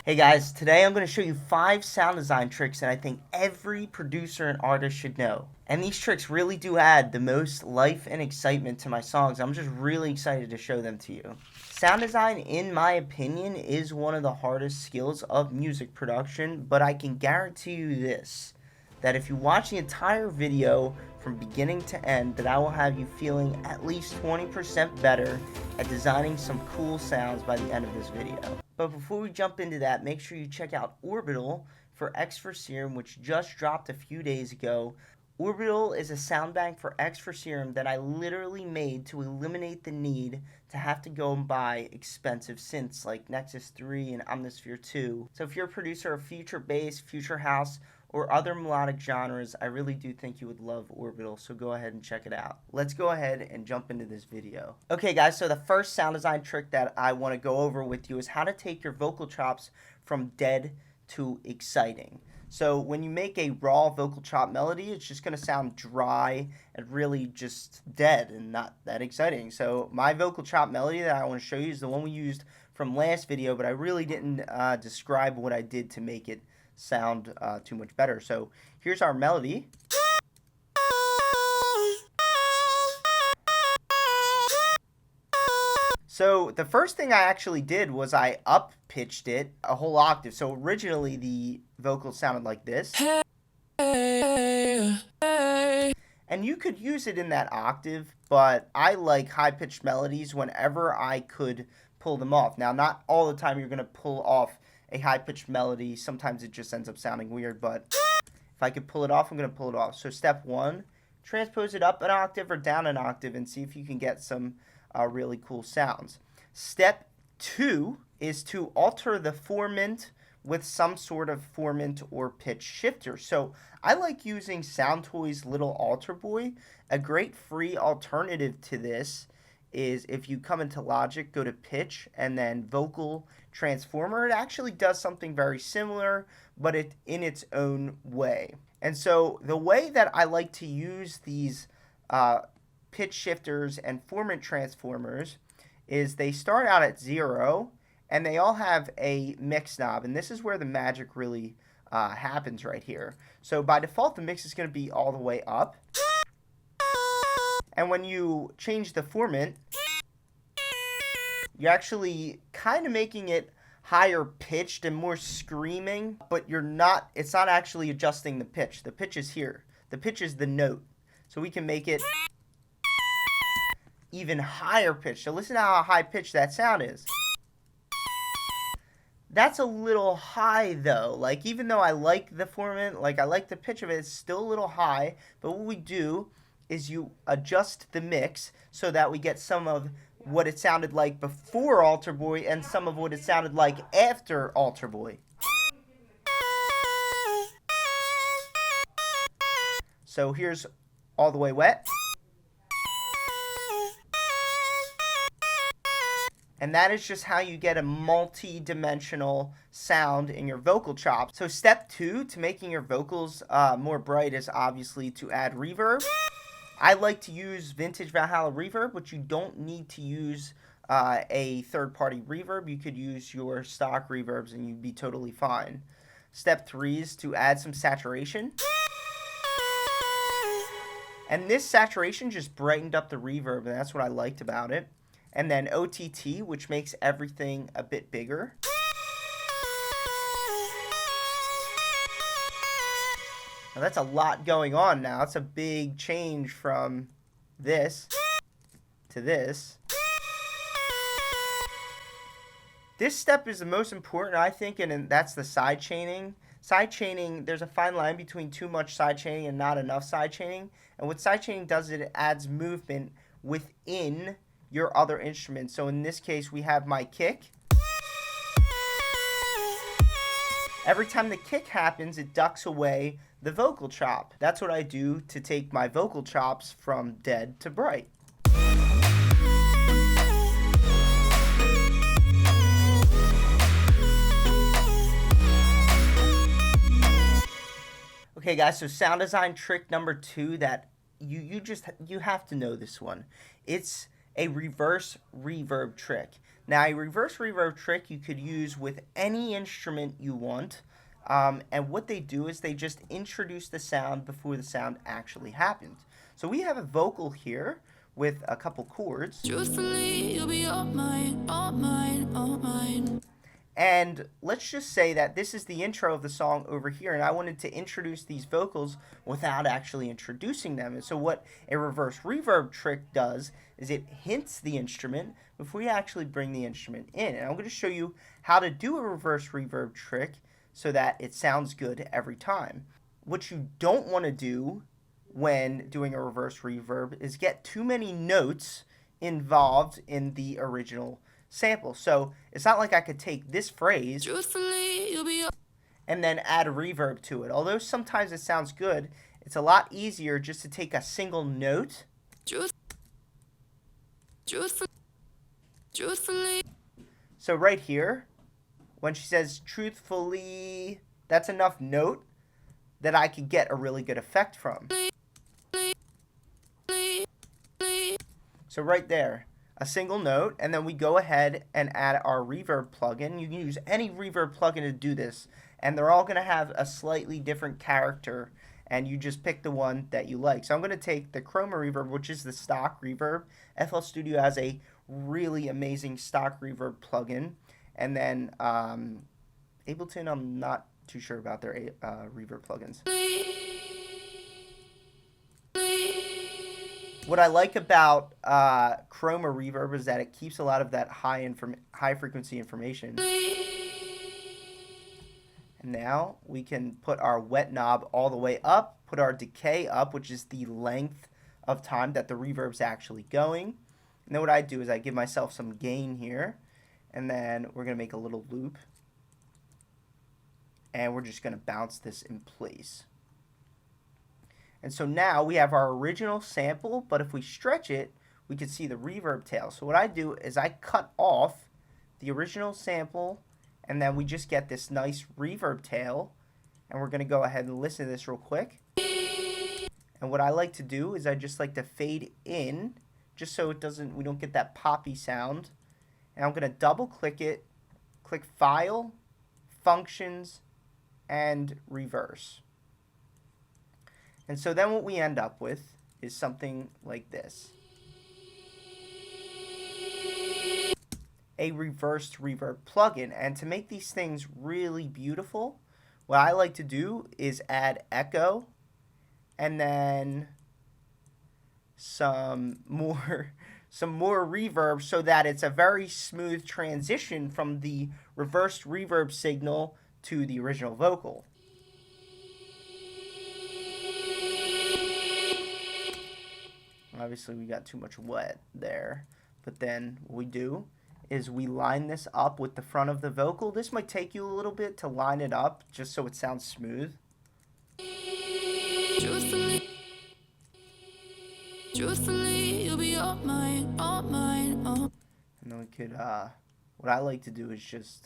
Hey guys, today I'm going to show you 5 sound design tricks that I think every producer and artist should know. And these tricks really do add the most life and excitement to my songs. I'm just really excited to show them to you. Sound design, in my opinion, is one of the hardest skills of music production, but I can guarantee you this, that if you watch the entire video from beginning to end, that I will have you feeling at least 20% better at designing some cool sounds by the end of this video. But before we jump into that, make sure you check out Orbital for XFER Serum, which just dropped a few days ago. Orbital is a sound bank for XFER Serum that I literally made to eliminate the need to have to go and buy expensive synths like Nexus 3 and Omnisphere 2. So if you're a producer of future bass, future house, or other melodic genres, I really do think you would love Orbital, so go ahead and check it out. Let's go ahead and jump into this video. Okay guys, so the first sound design trick that I want to go over with you is how to take your vocal chops from dead to exciting. So when you make a raw vocal chop melody, it's just going to sound dry and really just dead and not that exciting. So my vocal chop melody that I want to show you is the one we used from last video, but I really didn't describe what I did to make it sound too much better. So here's our melody. So the first thing I actually did was I up pitched it a whole octave. So originally the vocal sounded like this. And you could use it in that octave, but I like high-pitched melodies whenever I could pull them off. Now, not all the time you're going to pull off a high-pitched melody. Sometimes it just ends up sounding weird, but if I could pull it off, I'm going to pull it off. So step 1, transpose it up an octave or down an octave and see if you can get some really cool sounds. Step 2 is to alter the formant with some sort of formant or pitch shifter. So I like using Soundtoys Little Alter Boy. A great free alternative to this is if you come into Logic, go to Pitch, and then Vocal Transformer. It actually does something very similar, but in its own way. And so the way that I like to use these pitch shifters and formant transformers is they start out at 0, and they all have a mix knob, and this is where the magic really happens right here. So by default, the mix is going to be all the way up. And when you change the formant, you're actually kind of making it higher pitched and more screaming, but it's not actually adjusting the pitch. The pitch is here. The pitch is the note. So we can make it even higher pitched. So listen to how high pitched that sound is. That's a little high though. Like, even though I like the formant, like I like the pitch of it, it's still a little high. But what we do is you adjust the mix so that we get some of what it sounded like before Alter Boy and some of what it sounded like after Alter Boy. So here's All the Way Wet. And that is just how you get a multi-dimensional sound in your vocal chops. So step 2 to making your vocals more bright is obviously to add reverb. I like to use vintage Valhalla reverb, but you don't need to use a third-party reverb. You could use your stock reverbs and you'd be totally fine. Step 3 is to add some saturation. And this saturation just brightened up the reverb, and that's what I liked about it. And then OTT, which makes everything a bit bigger. Now that's a lot going on now. It's a big change from this to this. This step is the most important, I think, and that's the side chaining. Side chaining, there's a fine line between too much side chaining and not enough side chaining. And what side chaining does is it adds movement within your other instruments. So in this case, we have my kick. Every time the kick happens, it ducks away the vocal chop. That's what I do to take my vocal chops from dead to bright. Okay guys, so sound design trick number 2 that you have to know this one. It's a reverse reverb trick. Now, a reverse reverb trick you could use with any instrument you want. And what they do is they just introduce the sound before the sound actually happens. So we have a vocal here with a couple chords. Truthfully, you'll be all mine, all mine, all mine. And let's just say that this is the intro of the song over here, and I wanted to introduce these vocals without actually introducing them. And so what a reverse reverb trick does is it hints the instrument before you actually bring the instrument in. And I'm going to show you how to do a reverse reverb trick so that it sounds good every time. What you don't want to do when doing a reverse reverb is get too many notes involved in the original sample. So it's not like I could take this phrase and then add a reverb to it. Although sometimes it sounds good, it's a lot easier just to take a single note. So right here, when she says truthfully, that's enough note that I could get a really good effect from. So right there, a single note, and then we go ahead and add our reverb plugin. You can use any reverb plugin to do this, and they're all going to have a slightly different character, and you just pick the one that you like. So I'm going to take the Chroma Reverb, which is the stock reverb. FL Studio has a really amazing stock reverb plugin, and then Ableton, I'm not too sure about their reverb plugins. What I like about Chroma Reverb is that it keeps a lot of that high frequency information. And now we can put our wet knob all the way up, put our decay up, which is the length of time that the reverb's actually going. And then what I do is I give myself some gain here, and then we're going to make a little loop. And we're just going to bounce this in place. And so now we have our original sample, but if we stretch it, we can see the reverb tail. So what I do is I cut off the original sample, and then we just get this nice reverb tail. And we're going to go ahead and listen to this real quick. And what I like to do is I just like to fade in, just so we don't get that poppy sound. And I'm going to double click it, click File, Functions, and Reverse. And so then what we end up with is something like this. A reversed reverb plugin. And to make these things really beautiful, what I like to do is add echo and then some more reverb so that it's a very smooth transition from the reversed reverb signal to the original vocal. Obviously we got too much wet there, but then what we do is we line this up with the front of the vocal. This might take you a little bit to line it up just so it sounds smooth. Truthfully, you'll be all mine, all mine, all. And then we could, what I like to do is just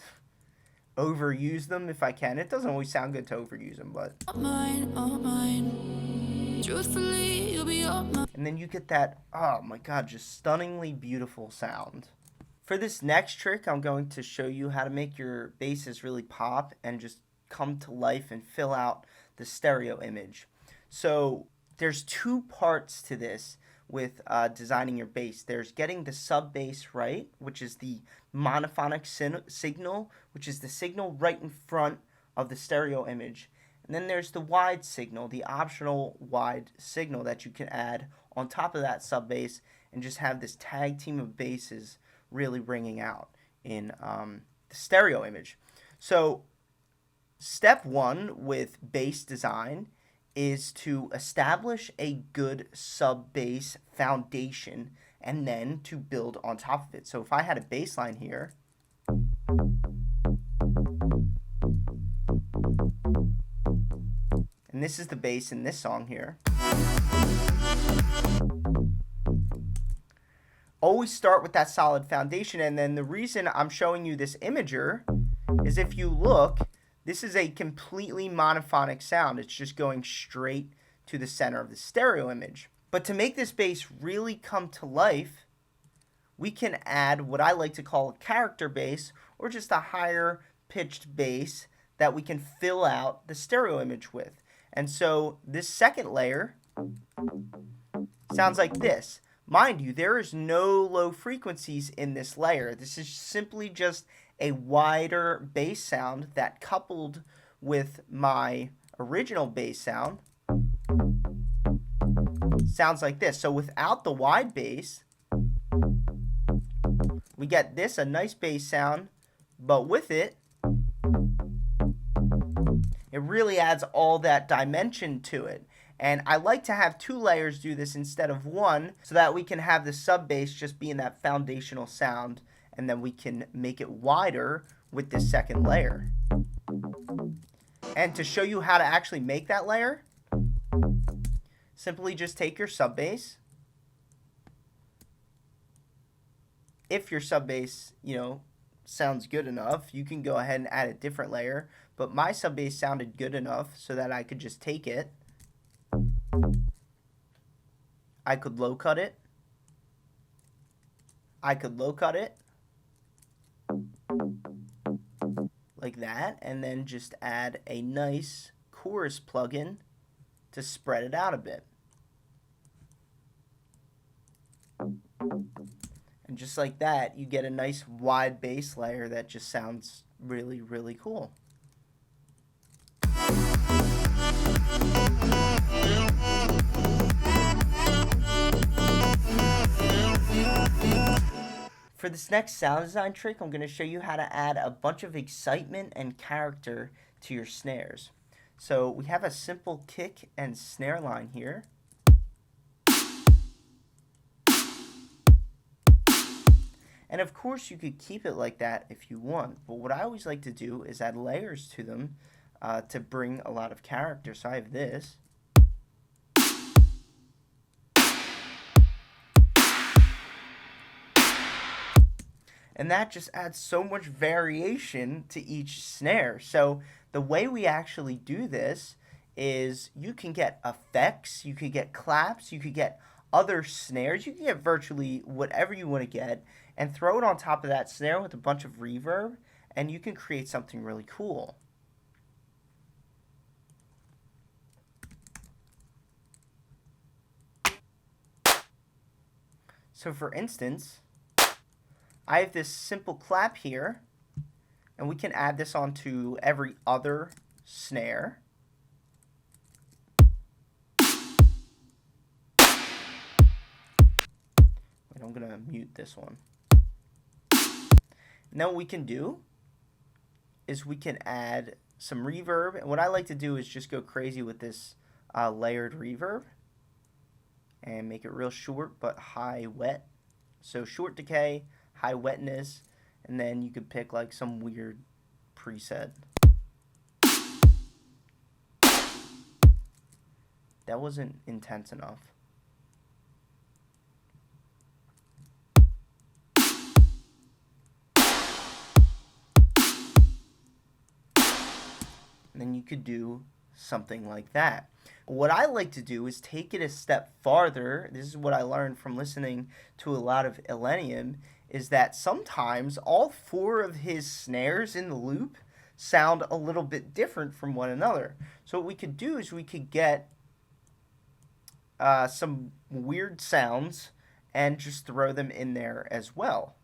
overuse them if I can. It doesn't always sound good to overuse them, but. All mine, all mine. Truthfully, you'll be all mine. And then you get that, oh my god, just stunningly beautiful sound. For this next trick, I'm going to show you how to make your basses really pop and just come to life and fill out the stereo image. So there's two parts to this with designing your bass. There's getting the sub bass right, which is the monophonic signal, which is the signal right in front of the stereo image. And then there's the wide signal, the optional wide signal that you can add on top of that sub bass and just have this tag team of basses really ringing out in the stereo image. So step one with bass design is to establish a good sub bass foundation and then to build on top of it. So if I had a bass line here, and this is the bass in this song here, always start with that solid foundation. And then the reason I'm showing you this imager is if you look, this is a completely monophonic sound. It's just going straight to the center of the stereo image. But to make this bass really come to life, we can add what I like to call a character bass, or just a higher pitched bass that we can fill out the stereo image with. And so this second layer sounds like this. Mind you, there is no low frequencies in this layer. This is simply just a wider bass sound that, coupled with my original bass sound, sounds like this. So without the wide bass, we get this, a nice bass sound, but with it, it really adds all that dimension to it. And I like to have 2 layers do this instead of 1, so that we can have the sub bass just being that foundational sound, and then we can make it wider with this second layer. And to show you how to actually make that layer, simply just take your sub bass. If your sub bass, sounds good enough, you can go ahead and add a different layer. But my sub bass sounded good enough so that I could just take it. I could low cut it. I could low cut it like that, and then just add a nice chorus plugin to spread it out a bit. And just like that, you get a nice wide bass layer that just sounds really, really cool. For this next sound design trick, I'm going to show you how to add a bunch of excitement and character to your snares. So we have a simple kick and snare line here. And of course you could keep it like that if you want, but what I always like to do is add layers to them to bring a lot of character. So I have this. And that just adds so much variation to each snare. So the way we actually do this is you can get effects, you could get claps, you could get other snares, you can get virtually whatever you want to get, and throw it on top of that snare with a bunch of reverb, and you can create something really cool. So for instance, I have this simple clap here, and we can add this onto every other snare. Wait, I'm going to mute this one. And then what we can do is we can add some reverb. And what I like to do is just go crazy with this layered reverb and make it real short but high wet. So short decay, high wetness, and then you could pick like some weird preset. That wasn't intense enough. And then you could do something like that. What I like to do is take it a step farther. This is what I learned from listening to a lot of Illenium, is that sometimes all 4 of his snares in the loop sound a little bit different from one another. So what we could do is we could get some weird sounds and just throw them in there as well.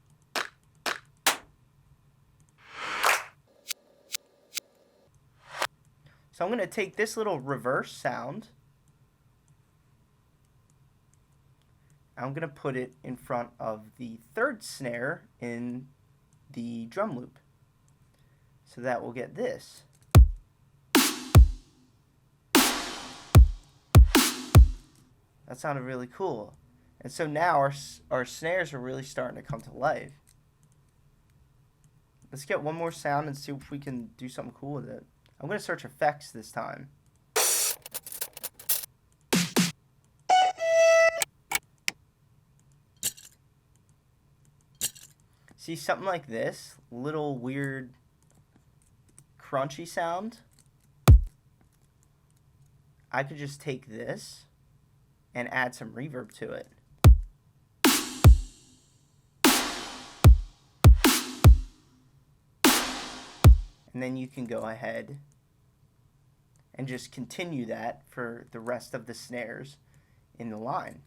So I'm going to take this little reverse sound, I'm going to put it in front of the 3rd snare in the drum loop. So that will get this. That sounded really cool. And so now our snares are really starting to come to life. Let's get one more sound and see if we can do something cool with it. I'm going to search effects this time. See, something like this, little weird crunchy sound. I could just take this and add some reverb to it. And then you can go ahead and just continue that for the rest of the snares in the line.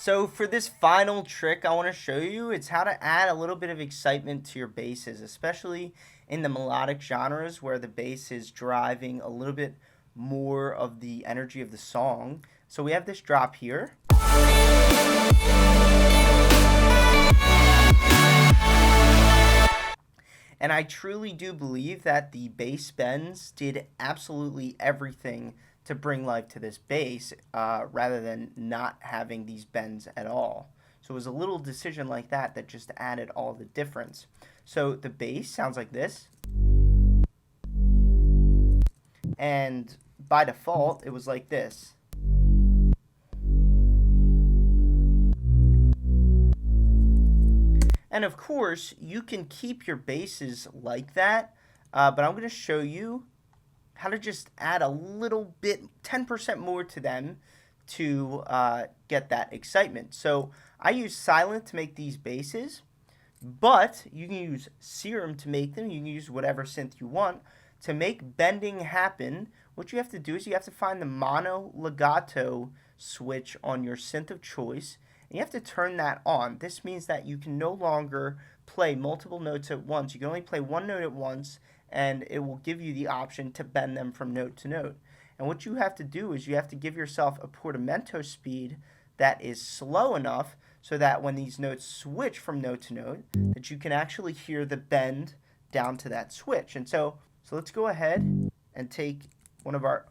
So for this final trick I want to show you, it's how to add a little bit of excitement to your basses, especially in the melodic genres where the bass is driving a little bit more of the energy of the song. So we have this drop here. And I truly do believe that the bass bends did absolutely everything to bring life to this bass, rather than not having these bends at all. So it was a little decision like that that just added all the difference. So the bass sounds like this. And by default, it was like this. And of course, you can keep your basses like that, but I'm going to show you how to just add a little bit, 10% more to them to get that excitement. So I use Sylenth to make these basses, but you can use Serum to make them. You can use whatever synth you want. To make bending happen, what you have to do is you have to find the mono legato switch on your synth of choice, and you have to turn that on. This means that you can no longer play multiple notes at once. You can only play one note at once, and it will give you the option to bend them from note to note. And what you have to do is you have to give yourself a portamento speed that is slow enough so that when these notes switch from note to note, that you can actually hear the bend down to that switch. And so let's go ahead and take one of our,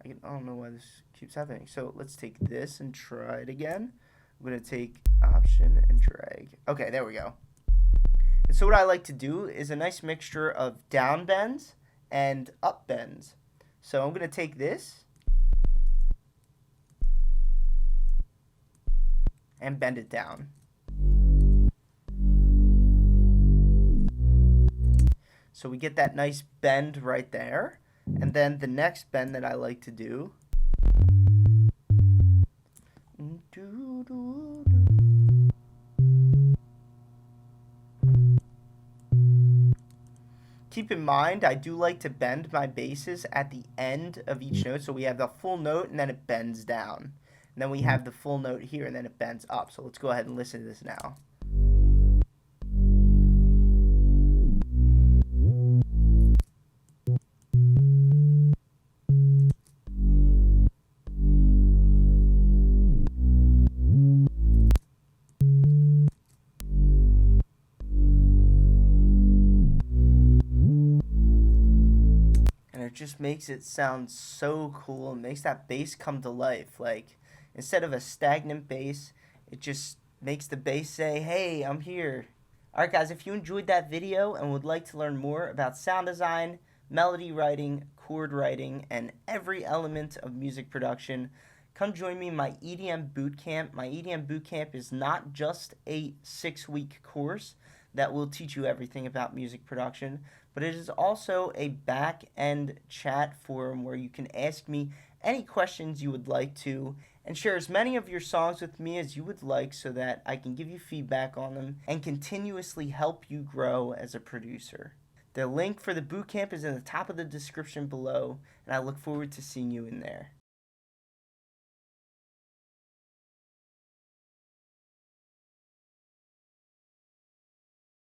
I don't know why this keeps happening. So let's take this and try it again. I'm going to take option and drag. Okay, there we go. And so what I like to do is a nice mixture of down bends and up bends. So I'm going to take this and bend it down. So we get that nice bend right there. And then the next bend that I like to do, keep in mind, I do like to bend my basses at the end of each note. So we have the full note and then it bends down. And then we have the full note here and then it bends up. So let's go ahead and listen to this now. It just makes it sound so cool and makes that bass come to life. Like, instead of a stagnant bass, it just makes the bass say, hey, I'm here. Alright guys, if you enjoyed that video and would like to learn more about sound design, melody writing, chord writing, and every element of music production, come join me in my EDM Bootcamp. My EDM Bootcamp is not just a 6-week course that will teach you everything about music production, but it is also a back-end chat forum where you can ask me any questions you would like to and share as many of your songs with me as you would like so that I can give you feedback on them and continuously help you grow as a producer. The link for the bootcamp is in the top of the description below, and I look forward to seeing you in there.